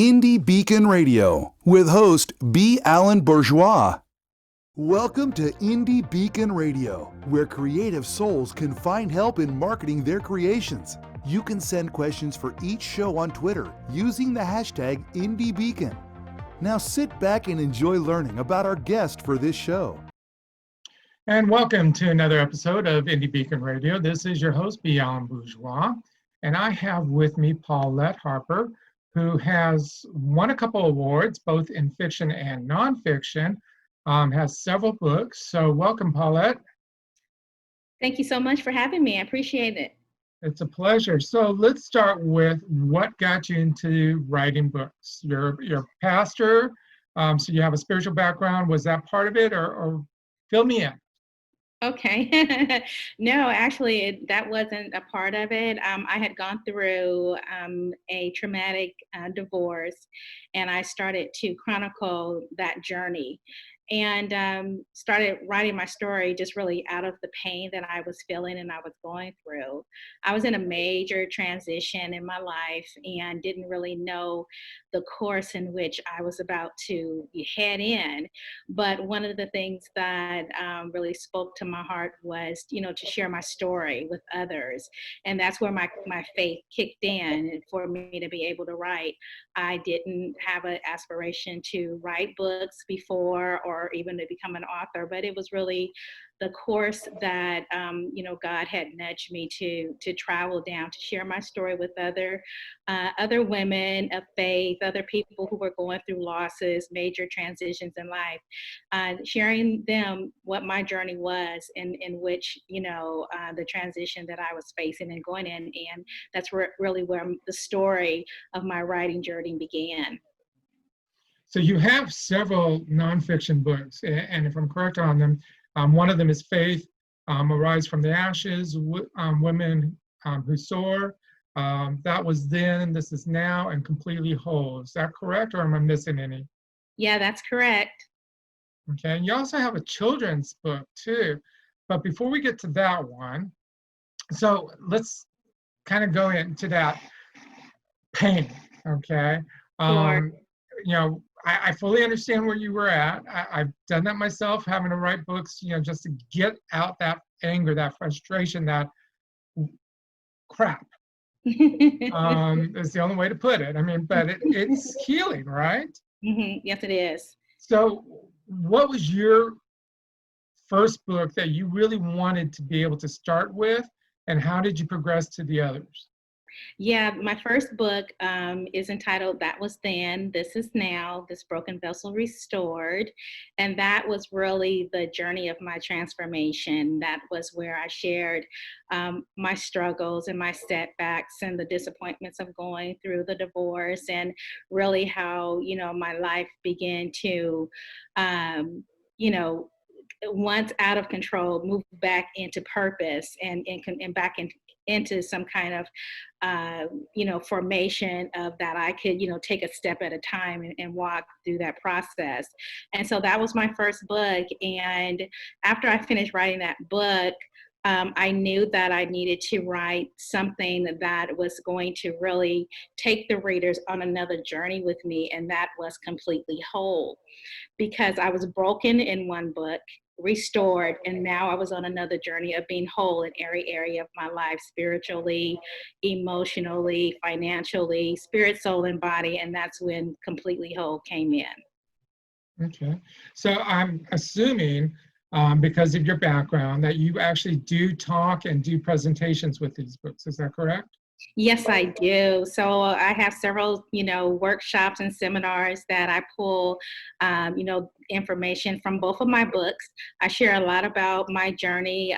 Indie Beacon Radio with host B Alan Bourgeois. Welcome to Indie Beacon Radio, where creative souls can find help in marketing their creations. You can send questions for each show on Twitter using the hashtag IndieBeacon. Now sit back and enjoy learning about our guest for this show. And welcome to another episode of Indie Beacon Radio. This is your host, B Alan Bourgeois, and I have with me Paulette Harper, who has won a couple awards, both in fiction and nonfiction, has several books. So welcome, Paulette. Thank you so much for having me. I appreciate it. It's a pleasure. So let's start with what got you into writing books. You're a pastor, so you have a spiritual background. Was that part of it, or fill me in? Okay. No, actually, that wasn't a part of it. I had gone through a traumatic divorce, and I started to chronicle that journey and started writing my story just really out of the pain that I was feeling and I was going through. I was in a major transition in my life and didn't really know the course in which I was about to head in. But one of the things that really spoke to my heart was, to share my story with others. And that's where my faith kicked in for me to be able to write. I didn't have an aspiration to write books before or even to become an author, but it was really the course that God had nudged me to travel down, to share my story with other women of faith, other people who were going through losses, major transitions in life, sharing them what my journey was, in which the transition that I was facing and going in, and that's really where the story of my writing journey began. So you have several nonfiction books, and if I'm correct on them, one of them is Faith, Arise from the Ashes, Women Who Soar. That was Then, This Is Now, and Completely Whole. Is that correct, or am I missing any? Yeah, that's correct. Okay, and you also have a children's book too. But before we get to that one, so let's kind of go into that pain, okay? Sure. I fully understand where you were at. I've done that myself, having to write books, just to get out that anger, that frustration, that crap. Is the only way to put it. I mean, but it's healing, right? Mm-hmm. Yes, it is. So what was your first book that you really wanted to be able to start with, and how did you progress to the others? Yeah, my first book is entitled That Was Then, This Is Now, This Broken Vessel Restored. And that was really the journey of my transformation. That was where I shared my struggles and my setbacks and the disappointments of going through the divorce, and really how, my life began to, once out of control, move back into purpose and back into some kind of, formation of that I could, take a step at a time and walk through that process. And so that was my first book. And after I finished writing that book, I knew that I needed to write something that was going to really take the readers on another journey with me, and that was Completely Whole. Because I was broken in one book, restored, and now I was on another journey of being whole in every area of my life, spiritually, emotionally, financially, spirit, soul, and body, and that's when Completely Whole came in. Okay, so I'm assuming, because of your background, that you actually do talk and do presentations with these books. Is that correct? Yes, I do. So I have several, workshops and seminars that I pull, information from both of my books. I share a lot about my journey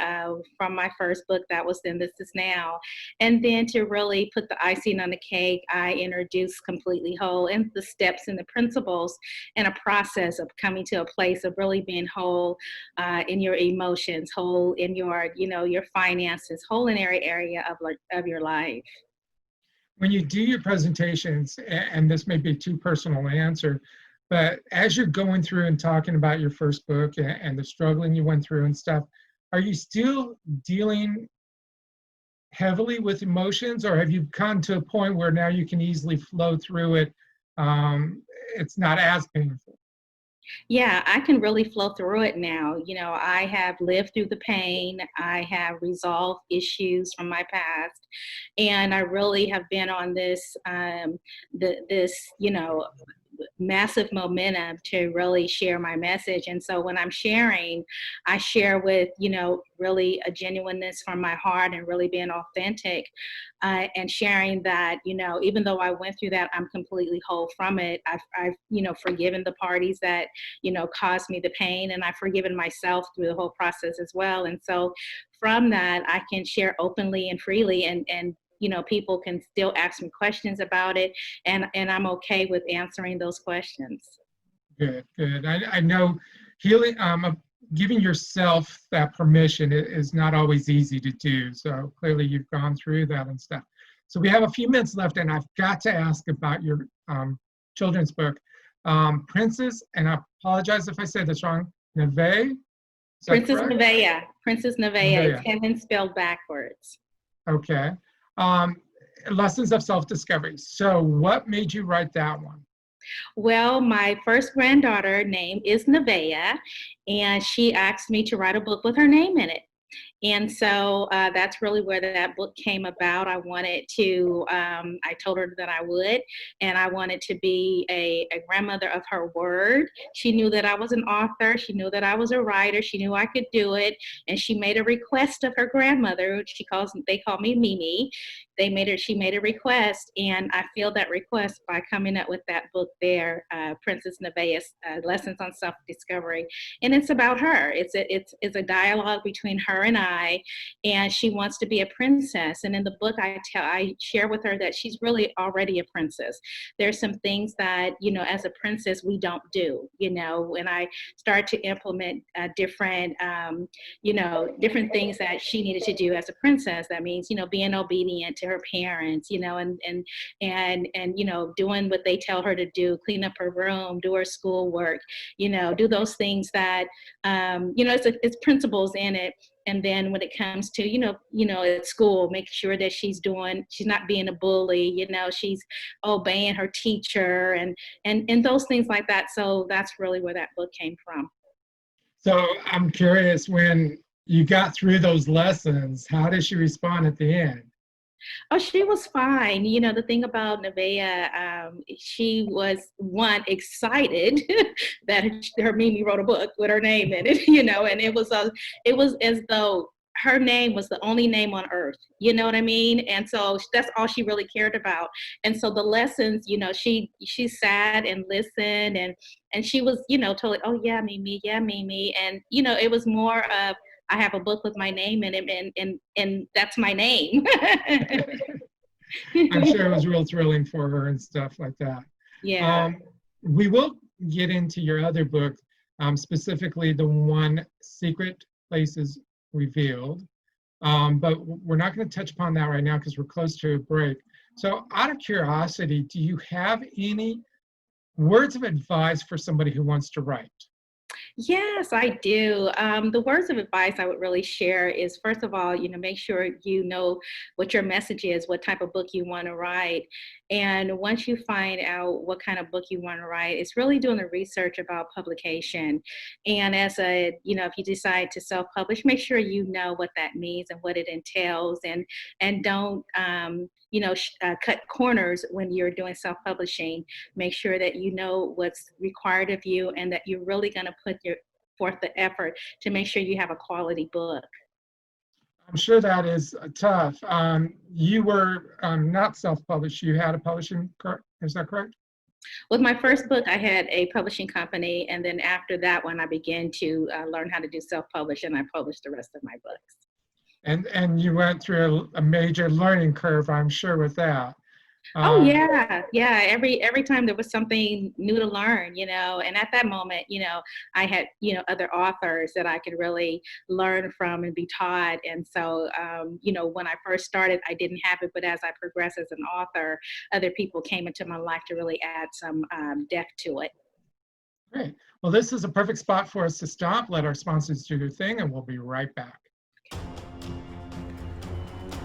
from my first book, That Was Then, This Is Now. And then to really put the icing on the cake, I introduce Completely Whole and the steps and the principles and a process of coming to a place of really being whole in your emotions, whole in your, your finances, whole in every area of your life. When you do your presentations, and this may be too personal to answer, but as you're going through and talking about your first book and the struggling you went through and stuff, are you still dealing heavily with emotions, or have you come to a point where now you can easily flow through it it's not as painful. Yeah, I can really flow through it now. I have lived through the pain. I have resolved issues from my past, and I really have been on this massive momentum to really share my message. And so when I'm sharing, I share with, really a genuineness from my heart and really being authentic, and sharing that, even though I went through that, I'm completely whole from it. I've forgiven the parties that, caused me the pain, and I've forgiven myself through the whole process as well. And so from that, I can share openly and freely, and people can still ask me questions about it, and I'm okay with answering those questions. Good, good. I know healing, giving yourself that permission is not always easy to do. So clearly you've gone through that and stuff. So we have a few minutes left, and I've got to ask about your children's book, Princess, and I apologize if I said this wrong, Nevaeh? Princess Nevaeh. Princess Nevaeh. It's heaven spelled backwards. Okay. Lessons of Self-Discovery. So what made you write that one? Well, my first granddaughter name is Nevaeh, and she asked me to write a book with her name in it. And so that's really where that book came about. I wanted to, I told her that I would, and I wanted to be a grandmother of her word. She knew that I was an author. She knew that I was a writer. She knew I could do it. And she made a request of her grandmother, which they call me Mimi. She made a request, and I feel that request by coming up with that book there, Princess Nevaeh's Lessons on Self-Discovery. And it's about her. It's a dialogue between her and I, and she wants to be a princess. And in the book, I share with her that she's really already a princess. There's some things that, as a princess, we don't do, when I start to implement different things that she needed to do as a princess. That means, being obedient to her parents, and doing what they tell her to do, clean up her room, do her schoolwork, do those things that, it's principles in it. And then when it comes to, at school, make sure that she's not being a bully, she's obeying her teacher and those things like that. So that's really where that book came from. So I'm curious, when you got through those lessons, how did she respond at the end? Oh, she was fine. The thing about Nevaeh, she was excited that her Mimi wrote a book with her name in it, and it was as though her name was the only name on earth, you know what I mean? And so that's all she really cared about. And so the lessons, she sat and listened, and she was, totally, oh yeah, Mimi, yeah, Mimi. And, it was more of, I have a book with my name in it, and that's my name. I'm sure it was real thrilling for her and stuff like that. Yeah. We will get into your other book, specifically the one, Secret Places Revealed. But we're not going to touch upon that right now because we're close to a break. So out of curiosity, do you have any words of advice for somebody who wants to write? Yes, I do. The words of advice I would really share is, first of all, make sure you know what your message is, what type of book you want to write. And once you find out what kind of book you want to write, it's really doing the research about publication. And if you decide to self-publish, make sure you know what that means and what it entails, and don't, cut corners when you're doing self-publishing. Make sure that you know what's required of you and that you're really going to put forth the effort to make sure you have a quality book. I'm sure that is tough. You were not self-published. You had a publishing, is that correct? With my first book, I had a publishing company, and then after that one, I began to learn how to do self-publish, and I published the rest of my books. And you went through a major learning curve, I'm sure, with that. Oh yeah. Every time there was something new to learn, and at that moment, I had, other authors that I could really learn from and be taught. And so, when I first started, I didn't have it, but as I progressed as an author, other people came into my life to really add some depth to it. Great. Well, this is a perfect spot for us to stop, let our sponsors do their thing, and we'll be right back.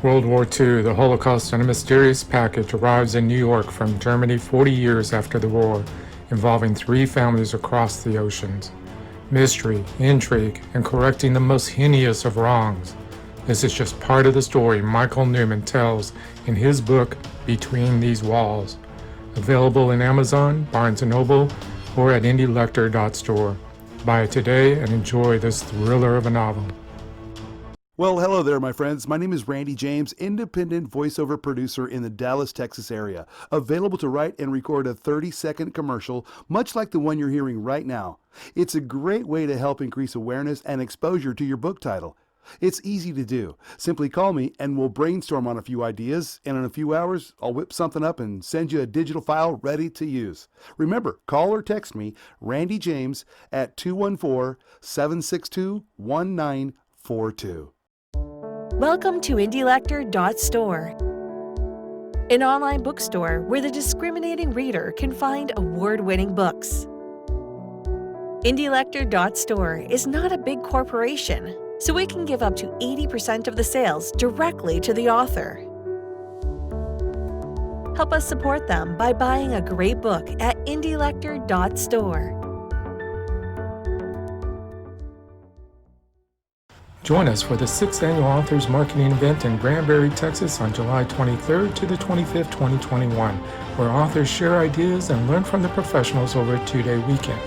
World War II, the Holocaust and a mysterious package arrives in New York from Germany 40 years after the war, involving 3 families across the oceans. Mystery, intrigue, and correcting the most heinous of wrongs. This is just part of the story Michael Newman tells in his book, Between These Walls. Available in Amazon, Barnes & Noble, or at indielector.store. Buy it today and enjoy this thriller of a novel. Well, hello there, my friends. My name is Randy James, independent voiceover producer in the Dallas, Texas area, available to write and record a 30-second commercial, much like the one you're hearing right now. It's a great way to help increase awareness and exposure to your book title. It's easy to do. Simply call me and we'll brainstorm on a few ideas, and in a few hours, I'll whip something up and send you a digital file ready to use. Remember, call or text me, Randy James, at 214-762-1942. Welcome to indielector.store, an online bookstore where the discriminating reader can find award-winning books. Indielector.store is not a big corporation, so we can give up to 80% of the sales directly to the author. Help us support them by buying a great book at indielector.store. Join us for the 6th Annual Authors Marketing Event in Granbury, Texas on July 23rd to the 25th, 2021, where authors share ideas and learn from the professionals over a 2-day weekend.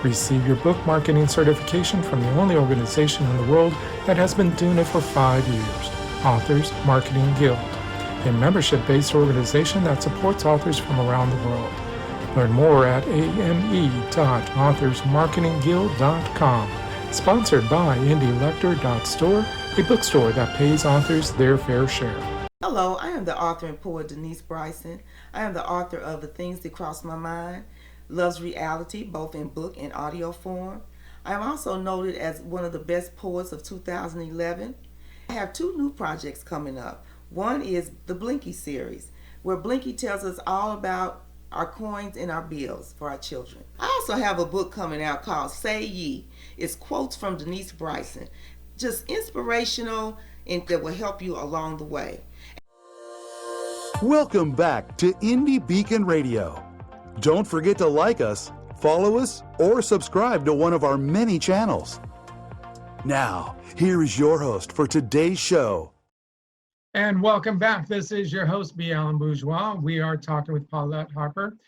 Receive your book marketing certification from the only organization in the world that has been doing it for 5 years, Authors Marketing Guild, a membership-based organization that supports authors from around the world. Learn more at ame.authorsmarketingguild.com. Sponsored by indielector.store, a bookstore that pays authors their fair share. Hello, I am the author and poet Denise Bryson. I am the author of The Things That Cross My Mind, Love's Reality, both in book and audio form. I am also noted as one of the best poets of 2011. I have 2 new projects coming up. One is the Blinky series, where Blinky tells us all about our coins and our bills for our children. I also have a book coming out called Say Ye. It's quotes from Denise Bryson, just inspirational and that will help you along the way. Welcome back to Indie Beacon Radio. Don't forget to like us, follow us, or subscribe to one of our many channels. Now, here is your host for today's show. And welcome back. This is your host, B Alan Bourgeois. We are talking with Paulette Harper.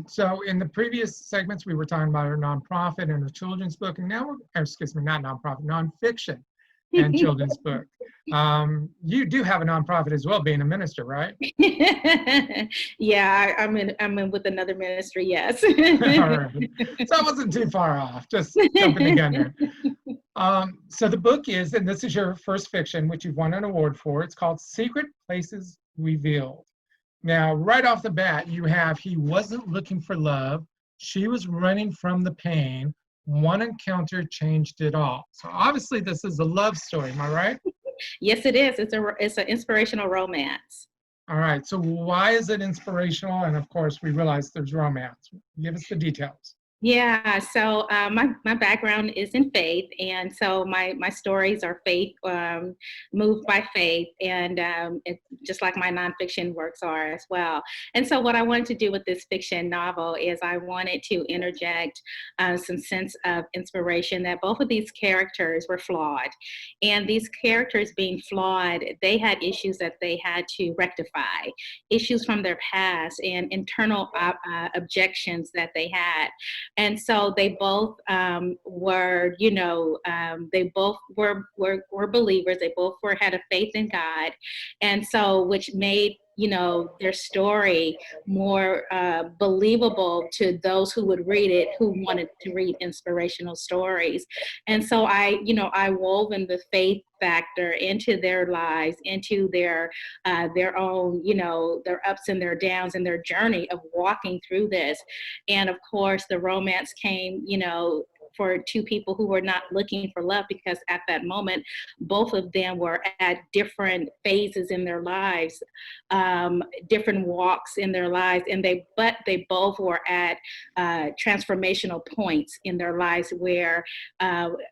So in the previous segments, we were talking about her nonprofit and her children's book, and now not nonprofit, nonfiction and children's book. You do have a nonprofit as well, being a minister, right? Yeah, I'm in with another ministry, yes. All right. So I wasn't too far off, just jumping the gun there. So the book is, and this is your first fiction, which you've won an award for. It's called Secret Places Revealed. Now, right off the bat, you have he wasn't looking for love. She was running from the pain. One encounter changed it all. So obviously this is a love story, am I right? Yes, it is. It's an inspirational romance. All right. So why is it inspirational? And of course, we realize there's romance. Give us the details. Yeah, so my background is in faith, and so my stories are faith, moved by faith, and just like my nonfiction works are as well. And so what I wanted to do with this fiction novel is I wanted to interject some sense of inspiration that both of these characters were flawed. And these characters being flawed, they had issues that they had to rectify, issues from their past and internal objections that they had. And so they both were, they both were believers. They both had a faith in God. And so, which made, their story more believable to those who would read it, who wanted to read inspirational stories. And so I wove in the faith factor into their lives, into their own, their ups and their downs and their journey of walking through this. And of course, the romance came, for two people who were not looking for love, because at that moment, both of them were at different phases in their lives, different walks in their lives, and they both were at transformational points in their lives where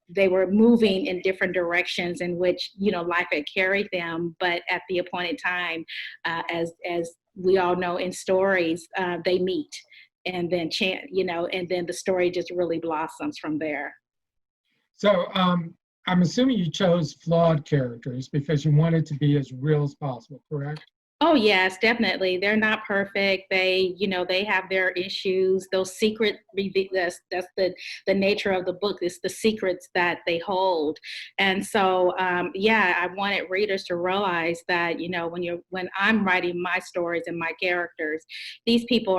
they were moving in different directions in which, life had carried them. But at the appointed time, as we all know in stories, they meet, and then and then the story just really blossoms from there. So I'm assuming you chose flawed characters because you wanted to be as real as possible, correct? Oh yes, definitely. They're not perfect. They have their issues. Those secret, that's the nature of the book. It's the secrets that they hold. And so, I wanted readers to realize that, when I'm writing my stories and my characters, these people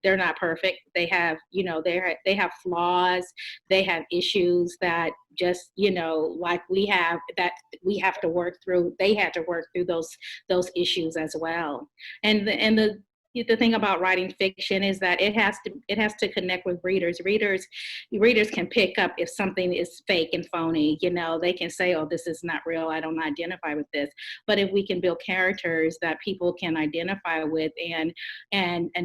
they're not perfect. They have, they have flaws. They have issues that just, like we have, that we have to work through. They had to work through those issues as well. And the thing about writing fiction is that it has to connect with readers. Readers can pick up if something is fake and phony. They can say, "Oh, this is not real. I don't identify with this." But if we can build characters that people can identify with, and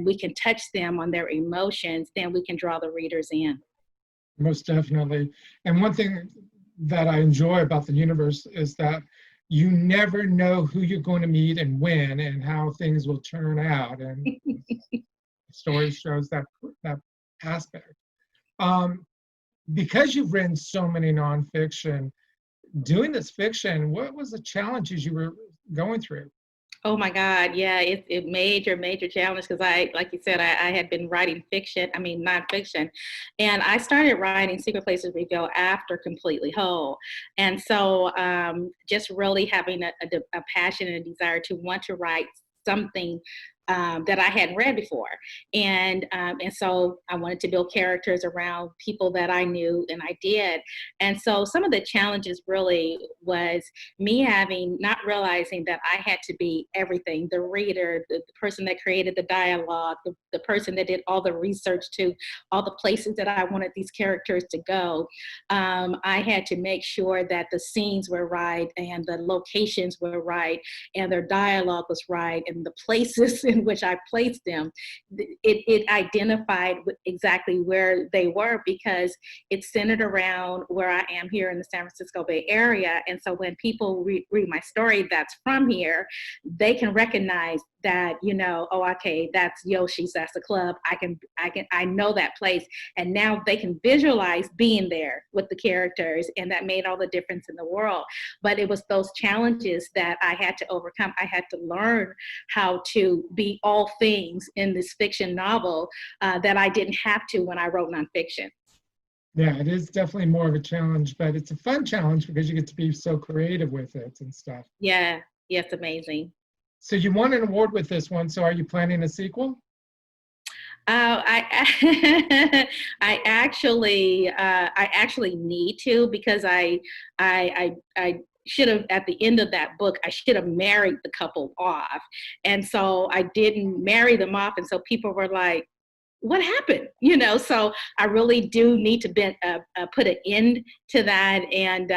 we can touch them on their emotions, then we can draw the readers in. Most definitely. And one thing that I enjoy about the universe is that you never know who you're going to meet and when and how things will turn out. And the story shows that aspect. Because you've written so many nonfiction, doing this fiction, what was the challenges you were going through? Oh my God, yeah, it's a major challenge because like you said, I had been writing nonfiction, and I started writing Secret Places Revealed after Completely Whole. And so just really having a passion and a desire to want to write something that I hadn't read before. And so I wanted to build characters around people that I knew, and I did. And so some of the challenges really was me not realizing that I had to be everything: the reader, the person that created the dialogue, the person that did all the research to all the places that I wanted these characters to go. I had to make sure that the scenes were right, and the locations were right, and their dialogue was right, and the places in which I placed them, it identified exactly where they were, because it's centered around where I am here in the San Francisco Bay Area. And so when people read my story that's from here, they can recognize that, oh, okay, that's Yoshi's, that's the club. I know that place. And now they can visualize being there with the characters, and that made all the difference in the world. But it was those challenges that I had to overcome. I had to learn how to be all things in this fiction novel that I didn't have to when I wrote nonfiction. Yeah, it is definitely more of a challenge, but it's a fun challenge because you get to be so creative with it and stuff. Yeah, it's amazing. So you won an award with this one. So are you planning a sequel? I actually need to, because I should have, at the end of that book, I should have married the couple off. And so I didn't marry them off. And so people were like, what happened? So I really do need to put an end to that. And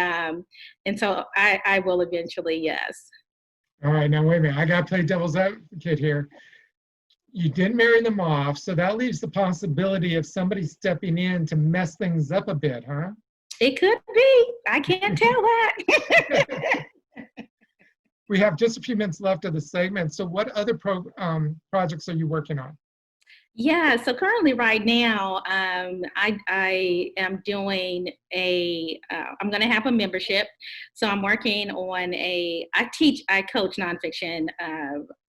so I will eventually, yes. All right, now wait a minute. I got to play devil's advocate here. You didn't marry them off, so that leaves the possibility of somebody stepping in to mess things up a bit, huh? It could be. I can't tell that. We have just a few minutes left of the segment. So what other projects are you working on? Yeah, so currently right now, I am doing I'm going to have a membership. So I'm working on I coach nonfiction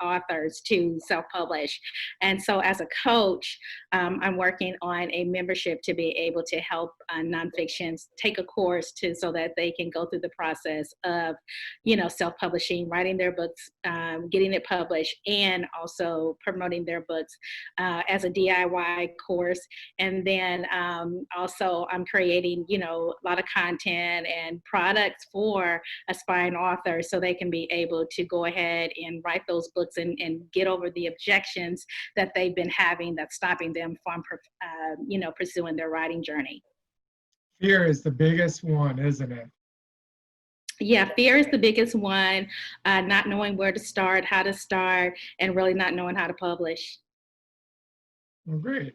authors to self-publish. And so as a coach, I'm working on a membership to be able to help nonfictions take a course so that they can go through the process of, self-publishing, writing their books, getting it published, and also promoting their books as a DIY course. And then also I'm creating, a lot of content and products for aspiring authors so they can be able to go ahead and write those books and get over the objections that they've been having that's stopping them from, pursuing their writing journey. Fear is the biggest one, isn't it? Yeah, fear is the biggest one, not knowing where to start, how to start, and really not knowing how to publish. Well, great.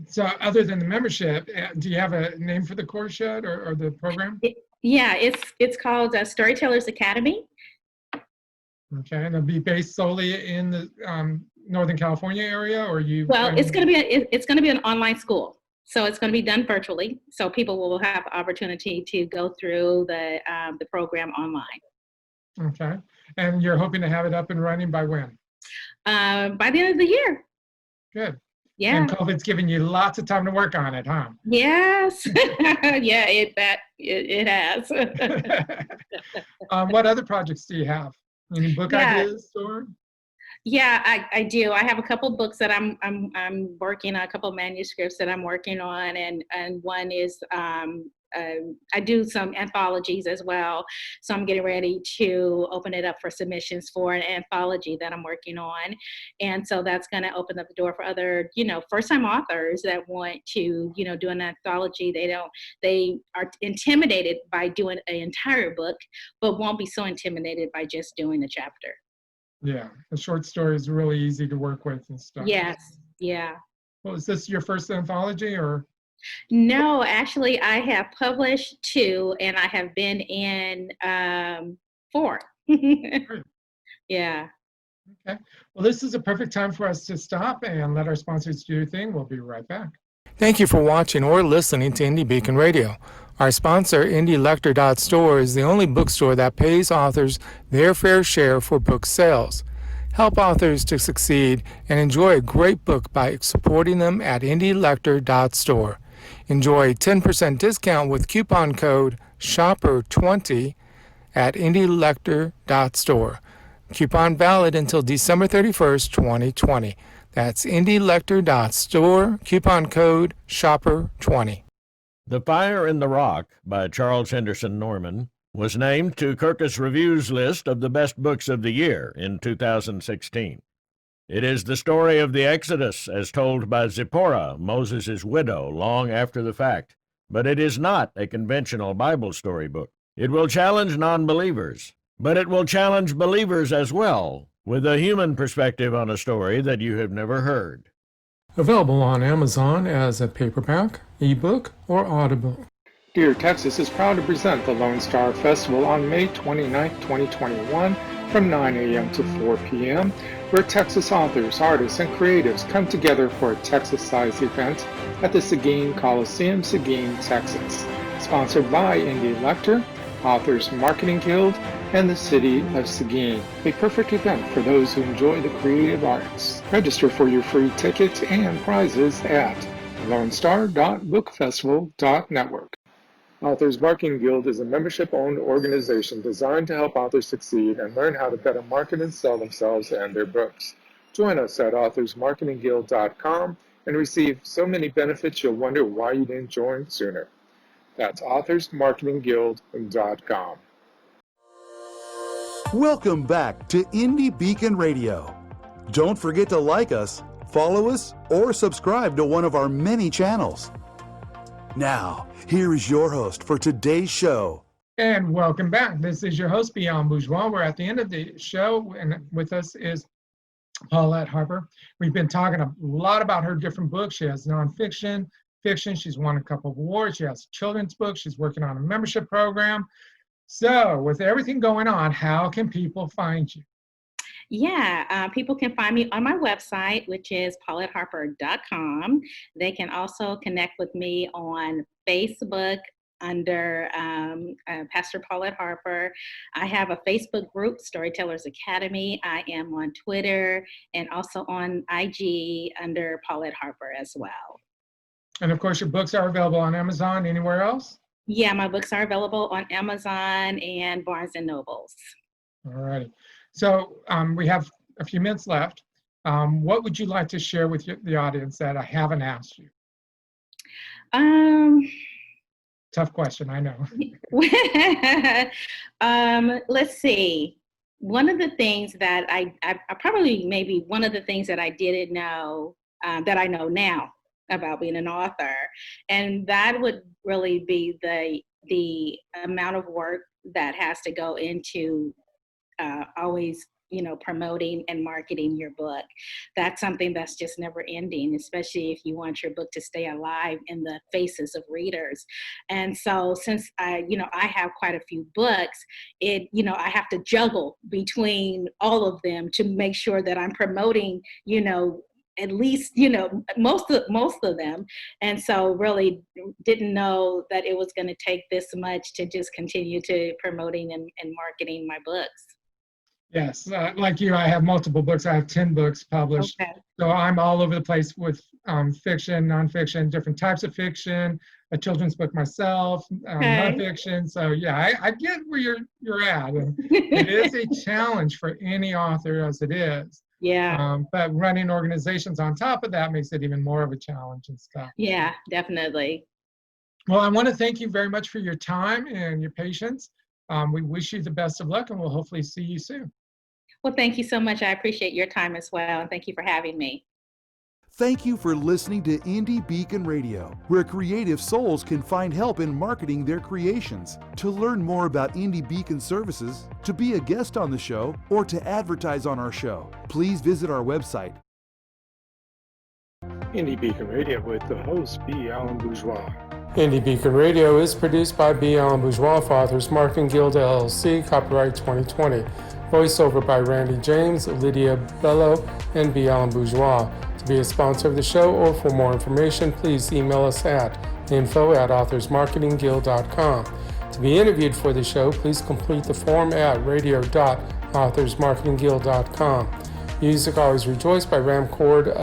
So other than the membership, do you have a name for the course yet or the program? Yeah, it's called Storytellers Academy. Okay, and it'll be based solely in the Northern California area, or you? Well, it's going to be an online school, so it's going to be done virtually. So people will have the opportunity to go through the program online. Okay, and you're hoping to have it up and running by when? By the end of the year. Good. Yeah. And COVID's giving you lots of time to work on it, huh? Yes. Yeah, it has. What other projects do you have? Any book ideas or? Yeah, I do. I have a couple books that I'm working on, a couple manuscripts that I'm working on, and one is I do some anthologies as well. So I'm getting ready to open it up for submissions for an anthology that I'm working on, and so that's going to open up the door for other, first-time authors that want to, do an anthology. They are intimidated by doing an entire book, but won't be so intimidated by just doing a chapter. Yeah, the short story is really easy to work with and stuff. Yes, yeah. Well, is this your first anthology or? No, actually, I have published 2, and I have been in 4. Yeah. Okay. Well, this is a perfect time for us to stop and let our sponsors do their thing. We'll be right back. Thank you for watching or listening to Indie Beacon Radio. Our sponsor, IndieLector.store, is the only bookstore that pays authors their fair share for book sales. Help authors to succeed and enjoy a great book by supporting them at IndieLector.store. Enjoy a 10% discount with coupon code SHOPPER20 at IndieLector.store. Coupon valid until December 31st, 2020. That's IndieLector.store, coupon code SHOPPER20. The Fire in the Rock by Charles Henderson Norman was named to Kirkus Review's list of the best books of the year in 2016. It is the story of the Exodus as told by Zipporah, Moses' widow, long after the fact. But it is not a conventional Bible story book. It will challenge non-believers, but it will challenge believers as well, with a human perspective on a story that you have never heard. Available on Amazon as a paperback, ebook, or audible. Dear Texas is proud to present the Lone Star Festival on May 29, 2021 from 9 a.m. to 4 p.m., where Texas authors, artists, and creatives come together for a Texas-sized event at the Seguin Coliseum, Seguin, Texas. Sponsored by Indie Lector, Authors Marketing Guild, and the City of Seguin. A perfect event for those who enjoy the creative arts. Register for your free tickets and prizes at lonestar.bookfestival.network. Authors Marketing Guild is a membership-owned organization designed to help authors succeed and learn how to better market and sell themselves and their books. Join us at authorsmarketingguild.com and receive so many benefits you'll wonder why you didn't join sooner. That's authorsmarketingguild.com. Welcome back to Indie Beacon Radio. Don't forget to like us, follow us, or subscribe to one of our many channels. Now, here is your host for today's show. And welcome back. This is your host, B Alan Bourgeois. We're at the end of the show, and with us is Paulette Harper. We've been talking a lot about her different books. She has nonfiction, fiction. She's won a couple of awards. She has children's books. She's working on a membership program. So with everything going on, how can people find you? Yeah, people can find me on my website, which is PauletteHarper.com. They can also connect with me on Facebook under Pastor Paulette Harper. I have a Facebook group, Storytellers Academy. I am on Twitter and also on IG under Paulette Harper as well. And of course, your books are available on Amazon. Anywhere else? Yeah, my books are available on Amazon and Barnes and Nobles. All righty. So we have a few minutes left. What would you like to share with the audience that I haven't asked you? Tough question, I know. Let's see. One of the things that I probably maybe one of the things that I didn't know that I know now about being an author. And that would really be the amount of work that has to go into always, promoting and marketing your book. That's something that's just never ending, especially if you want your book to stay alive in the faces of readers. And so since I have quite a few books, I have to juggle between all of them to make sure that I'm promoting, at least, most of them. And so really didn't know that it was going to take this much to just continue to promoting and marketing my books. Yes, like you, I have multiple books. I have 10 books published. Okay. So I'm all over the place with fiction, nonfiction, different types of fiction, a children's book myself, nonfiction. So yeah, I get where you're at. And it is a challenge for any author as it is. Yeah. But running organizations on top of that makes it even more of a challenge and stuff. Yeah, definitely. Well, I want to thank you very much for your time and your patience. We wish you the best of luck, and we'll hopefully see you soon. Well, thank you so much. I appreciate your time as well, and thank you for having me. Thank you for listening to Indie Beacon Radio, where creative souls can find help in marketing their creations. To learn more about Indie Beacon services, to be a guest on the show, or to advertise on our show, please visit our website. Indie Beacon Radio with the host, B Alan Bourgeois. Indie Beacon Radio is produced by B Alan Bourgeois for Authors Marketing Guild LLC, copyright 2020. Voiceover by Randy James, Lydia Bello, and B Alan Bourgeois. To be a sponsor of the show or for more information, please email us at info@authorsmarketingguild.com. To be interviewed for the show, please complete the form at radio.authorsmarketingguild.com. Music Always Rejoice by Ramcord